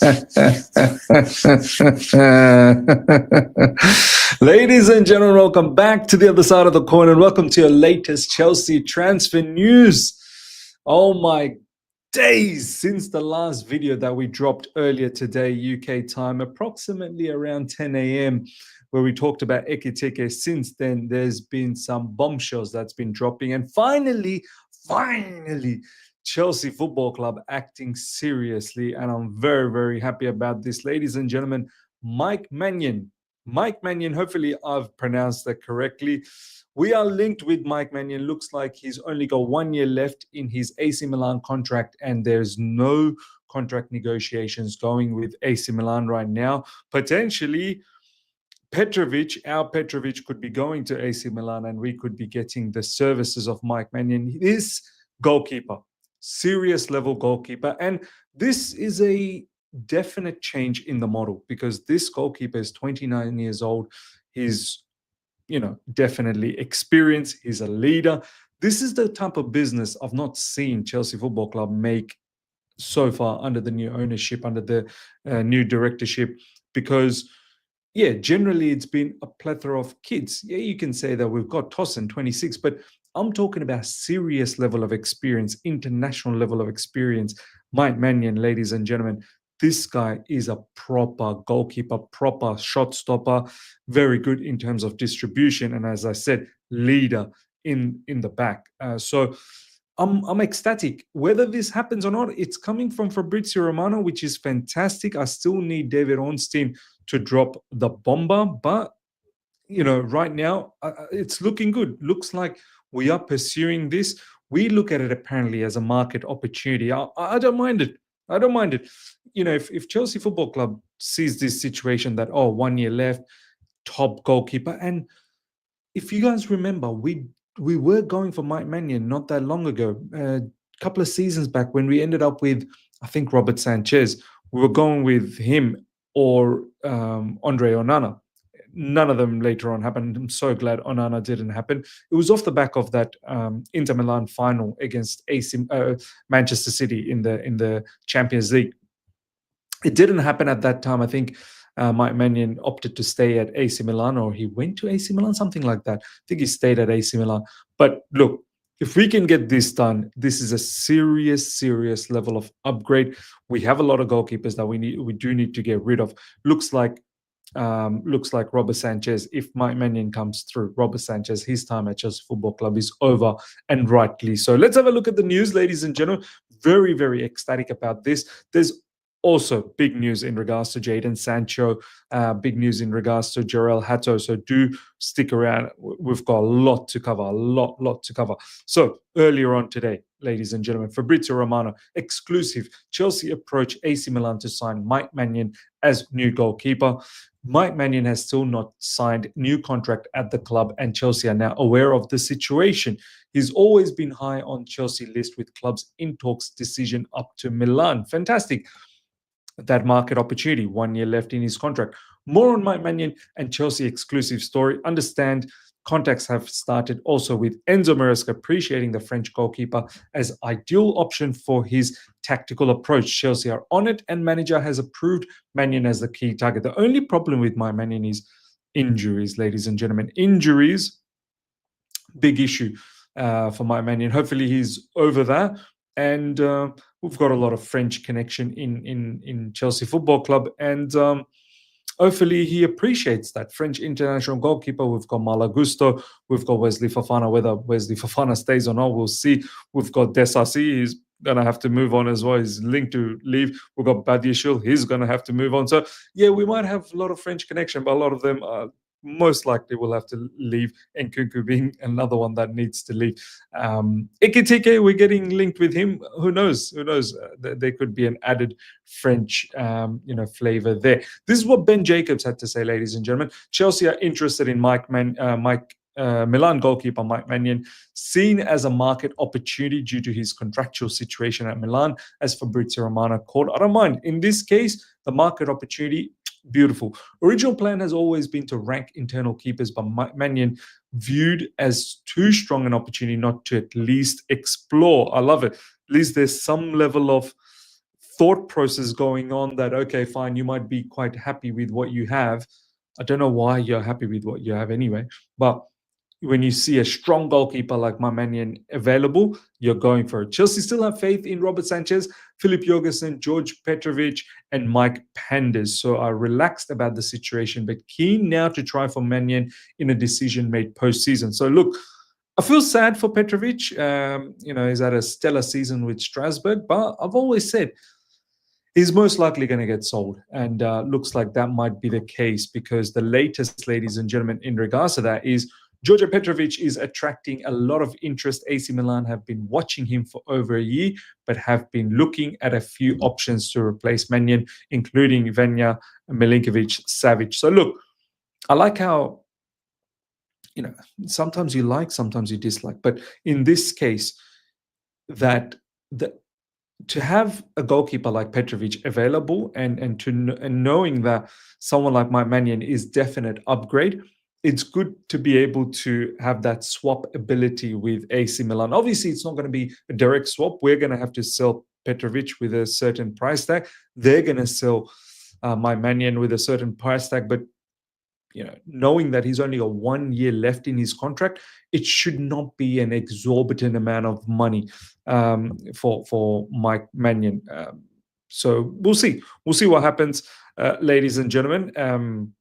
Ladies and gentlemen, welcome back to the other side of the coin and welcome to your latest Chelsea transfer news. Oh my days, since the last video that we dropped earlier today, UK time, approximately around 10 a.m., where we talked about Ekitike. Since then, there's been some bombshells that's been dropping. And finally, Chelsea Football Club acting seriously, and I'm very, very happy about this. Ladies and gentlemen, Mike Maignan, hopefully I've pronounced that correctly. We are linked with Mike Maignan. Looks like he's only got 1 year left in his AC Milan contract, and there's no contract negotiations going with AC Milan right now. Potentially, our Petrovic could be going to AC Milan, and we could be getting the services of Mike Maignan. This goalkeeper, serious level goalkeeper, and this is a definite change in the model because this goalkeeper is 29 years old. He's, definitely experienced. He's a leader. This is the type of business I've not seen Chelsea Football Club make so far under the new ownership, under the new directorship, because generally it's been a plethora of kids. Yeah, you can say that we've got Tosin, 26, but I'm talking about serious level of experience, international level of experience. Mike Maignan, ladies and gentlemen, this guy is a proper goalkeeper, proper shot stopper, very good in terms of distribution, and as I said, leader in the back. So I'm ecstatic. Whether this happens or not, it's coming from Fabrizio Romano, which is fantastic. I still need David Ornstein to drop the bomber, but right now it's looking good. Looks like we are pursuing this. We look at it apparently as a market opportunity. I don't mind it. I don't mind it. If Chelsea Football Club sees this situation that 1 year left, top goalkeeper, and if you guys remember, we were going for Mike Maignan not that long ago, a couple of seasons back, when we ended up with, I think, Robert Sanchez. We were going with him or Andre Onana. None of them later on happened. I'm so glad Onana didn't happen. It was off the back of that Inter Milan final against Manchester City in the Champions League. It didn't happen at that time. I think Mike Maignan opted to stay at AC Milan, or he went to AC Milan, something like that. I think he stayed at AC Milan. But look, if we can get this done, this is a serious level of upgrade. We have a lot of goalkeepers that we do need to get rid of. Looks like Robert Sanchez, if Mike Maignan comes through, Robert Sanchez, his time at Chelsea Football Club is over, and rightly so. Let's have a look at the news, ladies and gentlemen. Very, very ecstatic about this. There's also big news in regards to Jadon Sancho, big news in regards to Jorrel Hato. So do stick around. We've got a lot to cover, a lot to cover. So earlier on today, ladies and gentlemen, Fabrizio Romano, exclusive. Chelsea approach AC Milan to sign Mike Maignan as new goalkeeper. Mike Maignan has still not signed new contract at the club, and Chelsea are now aware of the situation. He's always been high on Chelsea list with clubs in talks, decision up to Milan. Fantastic. That market opportunity, 1 year left in his contract. More on Mike Maignan and Chelsea exclusive story. Understand contacts have started also with Enzo Maresca, appreciating the French goalkeeper as ideal option for his tactical approach. Chelsea are on it, and manager has approved Maignan as the key target. The only problem with Mike Maignan is injuries, ladies and gentlemen. Injuries, big issue for Mike Maignan. Hopefully he's over that. And we've got a lot of French connection in Chelsea Football Club, and hopefully he appreciates that. French international goalkeeper. We've got Malagusto, we've got Wesley Fofana. Whether Wesley Fofana stays or not, we'll see. We've got Desassi, he's going to have to move on as well. He's linked to leave. We've got Badiashile, he's going to have to move on. So, yeah, we might have a lot of French connection, but a lot of them are most likely will have to leave, and Nkunku being another one that needs to leave. Ekitike, we're getting linked with him. Who knows? There could be an added French, flavor there. This is what Ben Jacobs had to say, ladies and gentlemen. Chelsea are interested in Milan goalkeeper Mike Maignan, seen as a market opportunity due to his contractual situation at Milan, as Fabrizio Romano called. I don't mind. In this case, the market opportunity, beautiful. Original plan has always been to rank internal keepers, but Maignan viewed as too strong an opportunity not to at least explore. I love it. At least there's some level of thought process going on that, okay, fine, you might be quite happy with what you have. I don't know why you're happy with what you have anyway, but when you see a strong goalkeeper like Maignan available, you're going for it. Chelsea still have faith in Robert Sanchez, Philip Jorgensen, George Petrovic, and Mike Pandas. So are relaxed about the situation, but keen now to try for Maignan in a decision made postseason. So look, I feel sad for Petrovic. He's had a stellar season with Strasbourg, but I've always said he's most likely going to get sold. And looks like that might be the case because the latest, ladies and gentlemen, in regards to that is Georgia Petrovic is attracting a lot of interest. AC Milan have been watching him for over a year, but have been looking at a few options to replace Maignan, including Venya, Milinkovic, Savic. So look, I like how, sometimes you like, sometimes you dislike. But in this case, that the to have a goalkeeper like Petrovic available and knowing that someone like Mike Maignan is definite upgrade, it's good to be able to have that swap ability with AC Milan. Obviously, it's not going to be a direct swap. We're going to have to sell Petrovic with a certain price tag. They're going to sell Mike Maignan with a certain price tag, but knowing that he's only got 1 year left in his contract, it should not be an exorbitant amount of money for Mike Maignan. So we'll see. We'll see what happens, ladies and gentlemen.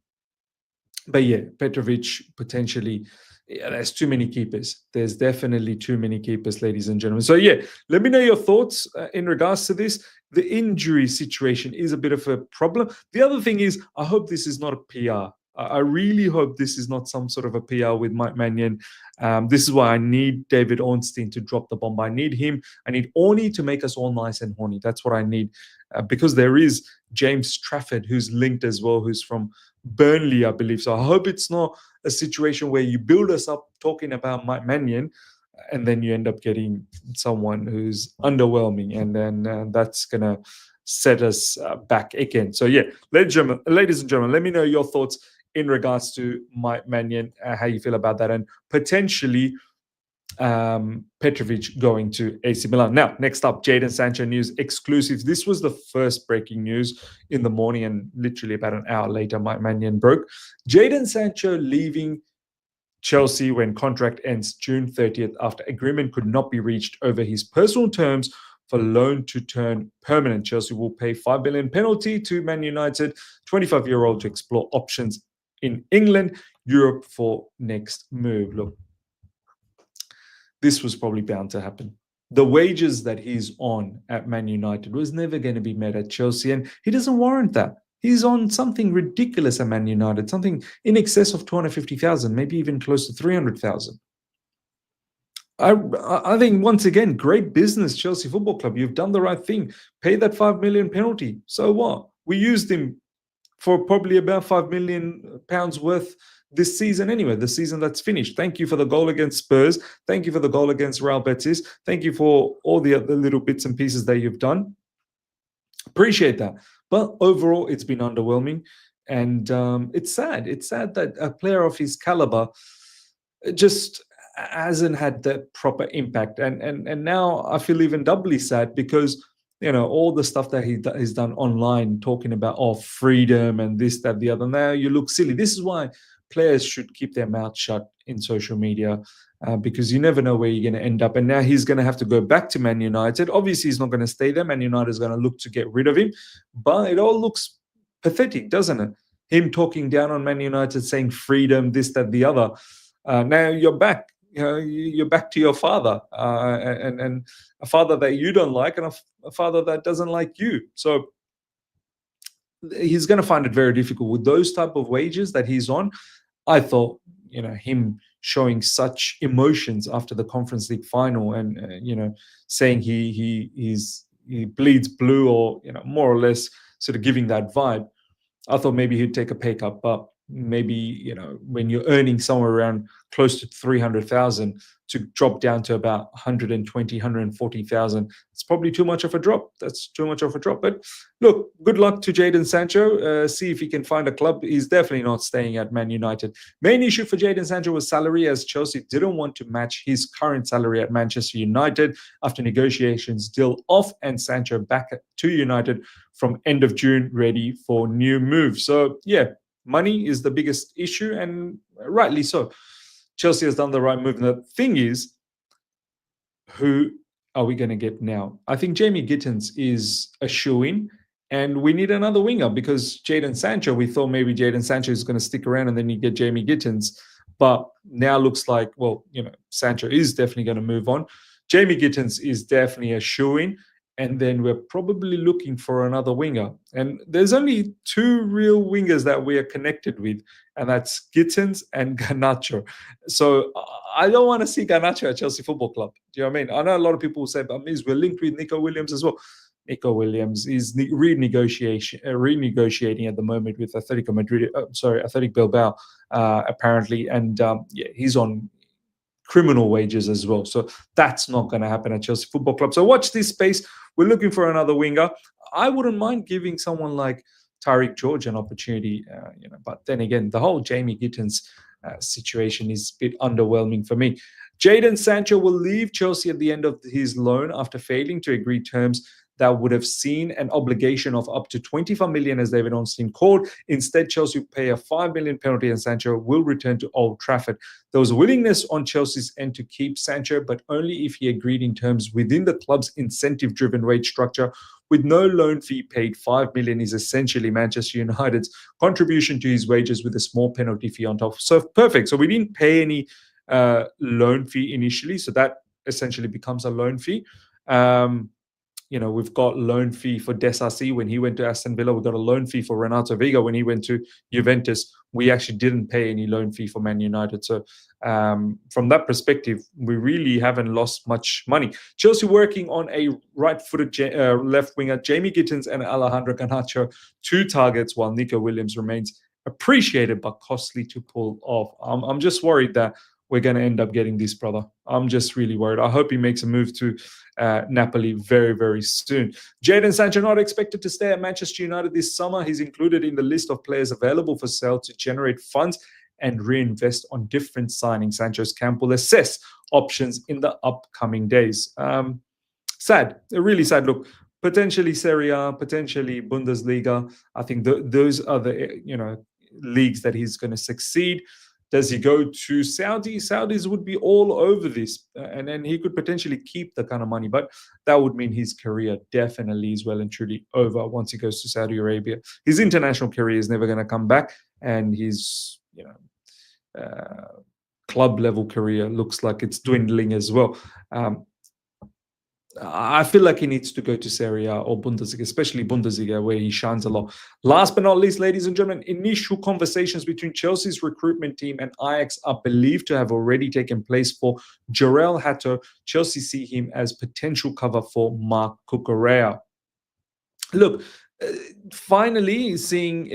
But yeah, Petrovic potentially. Yeah, there's too many keepers. There's definitely too many keepers, ladies and gentlemen. So yeah, let me know your thoughts in regards to this. The injury situation is a bit of a problem. The other thing is, I hope this is not a PR. I really hope this is not some sort of a PR with Mike Maignan. This is why I need David Ornstein to drop the bomb. I need him. I need Orny to make us all nice and horny. That's what I need. Because there is James Trafford, who's linked as well, who's from Burnley, I believe. So I hope it's not a situation where you build us up talking about Mike Maignan, and then you end up getting someone who's underwhelming, and then that's going to set us back again. So yeah, ladies and gentlemen, let me know your thoughts in regards to Mike Maignan, how you feel about that, and potentially Petrovic going to AC Milan. Now, next up, Jadon Sancho news exclusive. This was the first breaking news in the morning, and literally about an hour later, Mike Maignan broke. Jadon Sancho leaving Chelsea when contract ends June 30th after agreement could not be reached over his personal terms for loan to turn permanent. Chelsea will pay $5 million penalty to Man United, 25-year-old, to explore options in England, Europe for next move. Look, this was probably bound to happen. The wages that he's on at Man United was never going to be met at Chelsea, and he doesn't warrant that. He's on something ridiculous at Man United, something in excess of 250,000, maybe even close to 300,000. I think, once again, great business, Chelsea Football Club. You've done the right thing. Pay that $5 million penalty. So what? We used him for probably about £5 million worth this season anyway, the season that's finished. Thank you for the goal against Spurs. Thank you for the goal against Real Betis. Thank you for all the other little bits and pieces that you've done. Appreciate that. But overall, it's been underwhelming. And it's sad. It's sad that a player of his caliber just hasn't had the proper impact. And now I feel even doubly sad because, all the stuff that he's done online, talking about freedom and this, that, the other. Now you look silly. This is why players should keep their mouth shut in social media, because you never know where you're going to end up. And now he's going to have to go back to Man United. Obviously, he's not going to stay there. Man United is going to look to get rid of him. But it all looks pathetic, doesn't it? Him talking down on Man United, saying freedom, this, that, the other. Now you're back. You're back to your father, and a father that you don't like, and a father that doesn't like you. So he's going to find it very difficult with those type of wages that he's on. I thought, him showing such emotions after the Conference League final, and saying he bleeds blue, or more or less sort of giving that vibe. I thought maybe he'd take a pay cut, but maybe, when you're earning somewhere around close to 300,000, to drop down to about 120, 140,000, it's probably too much of a drop. That's too much of a drop. But look, good luck to Jadon Sancho. See if he can find a club. He's definitely not staying at Man United. Main issue for Jadon Sancho was salary, as Chelsea didn't want to match his current salary at Manchester United. After negotiations deal off, and Sancho back to United from end of June, ready for new moves. So yeah, money is the biggest issue, and rightly so. Chelsea has done the right move. And the thing is, who are we going to get now? I think Jamie Gittins is a shoe-in, and we need another winger, because Jadon Sancho, we thought maybe Jadon Sancho is going to stick around and then you get Jamie Gittins. But now looks like, well, Sancho is definitely going to move on. Jamie Gittins is definitely a shoe-in, and then we're probably looking for another winger. And there's only two real wingers that we are connected with, and that's Gittins and Garnacho. So I don't want to see Garnacho at Chelsea Football Club. Do you know what I mean? I know a lot of people will say, but we're linked with Nico Williams as well. Nico Williams is renegotiating at the moment with Athletic Bilbao, apparently, and he's on criminal wages as well. So that's not going to happen at Chelsea Football Club. So watch this space. We're looking for another winger. I wouldn't mind giving someone like Tariq George an opportunity, but then again, the whole Jamie Gittins situation is a bit underwhelming for me. Jadon Sancho will leave Chelsea at the end of his loan after failing to agree terms that would have seen an obligation of up to 25 million, as David Ornstein called. Instead, Chelsea will pay a 5 million penalty, and Sancho will return to Old Trafford. There was a willingness on Chelsea's end to keep Sancho, but only if he agreed in terms within the club's incentive-driven wage structure. With no loan fee paid, 5 million is essentially Manchester United's contribution to his wages, with a small penalty fee on top. So perfect. So we didn't pay any loan fee initially, so that essentially becomes a loan fee. We've got loan fee for Desasi when he went to Aston Villa. We've got a loan fee for Renato Vega when he went to Juventus. We actually didn't pay any loan fee for Man United. So from that perspective, we really haven't lost much money. Chelsea working on a right-footed left winger, Jamie Gittins and Alejandro Garnacho, 2 targets, while Nico Williams remains appreciated but costly to pull off. I'm just worried that we're going to end up getting this, brother. I'm just really worried. I hope he makes a move to Napoli very, very soon. Jadon Sancho not expected to stay at Manchester United this summer. He's included in the list of players available for sale to generate funds and reinvest on different signings. Sancho's camp will assess options in the upcoming days. Sad, a really sad look. Potentially Serie A, potentially Bundesliga. I think those are the leagues that he's going to succeed. Does he go to Saudi? Saudis would be all over this, and then he could potentially keep the kind of money, but that would mean his career definitely is well and truly over once he goes to Saudi Arabia. His international career is never going to come back, and his club level career looks like it's dwindling as well. I feel like he needs to go to Serie A or Bundesliga, especially Bundesliga, where he shines a lot. Last but not least, ladies and gentlemen, initial conversations between Chelsea's recruitment team and Ajax are believed to have already taken place for Jorrel Hato. Chelsea see him as potential cover for Marc Cucurella. Look, finally seeing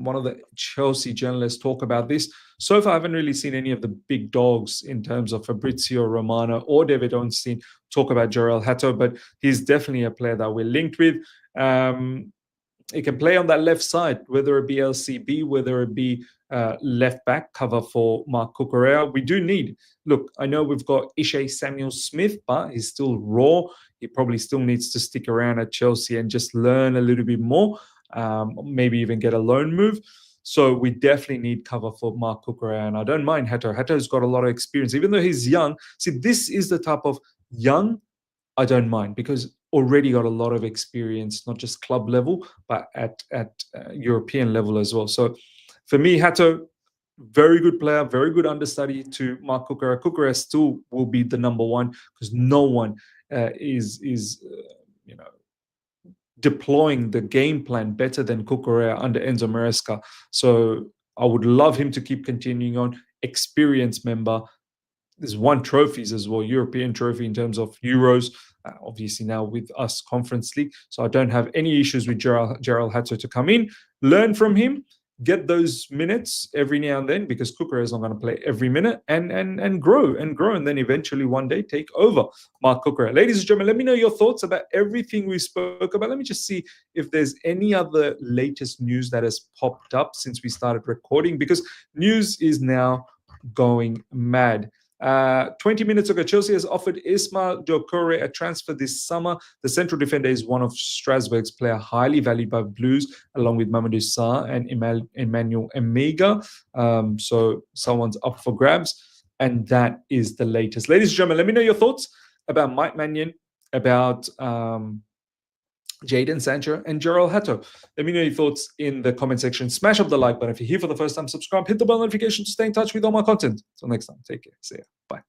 one of the Chelsea journalists talk about this. So far, I haven't really seen any of the big dogs in terms of Fabrizio Romano or David Ornstein talk about Jorrel Hato, but he's definitely a player that we're linked with. He can play on that left side, whether it be LCB, whether it be left back cover for Marc Cucurella. We do need, look, I know we've got Ishe Samuel-Smith, but he's still raw. He probably still needs to stick around at Chelsea and just learn a little bit more, maybe even get a loan move. So we definitely need cover for Marc Cucurella, and I don't mind Hato. Hato's got a lot of experience, even though he's young. See, this is the type of young I don't mind, because already got a lot of experience, not just club level, but at European level as well. So for me, Hato, very good player, very good understudy to Marc Cucurella. Cucurella still will be the number one, because no one is deploying the game plan better than Cucurella under Enzo Maresca. So I would love him to keep continuing on. Experienced member. There's won trophies as well, European trophy in terms of Euros, obviously now with us Conference League. So I don't have any issues with Jorrel Hato to come in, learn from him, get those minutes every now and then, because Cucurella is not going to play every minute, and grow and grow, and then eventually one day take over Marc Cucurella. Ladies and gentlemen, let me know your thoughts about everything we spoke about. Let me just see if there's any other latest news that has popped up since we started recording, because news is now going mad. 20 minutes ago, Chelsea has offered Ismail Doucouré a transfer this summer. The central defender is one of Strasbourg's player highly valued by Blues, along with Mamadou Sarr and Emmanuel Emega. So someone's up for grabs, and that is the latest. Ladies and gentlemen, let me know your thoughts about Mike Maignan, about Jadon Sancho, and Jorrel Hato. Let me know your thoughts in the comment section. Smash up the like button. If you're here for the first time, subscribe, hit the bell notification to stay in touch with all my content. Until next time, take care. See ya. Bye.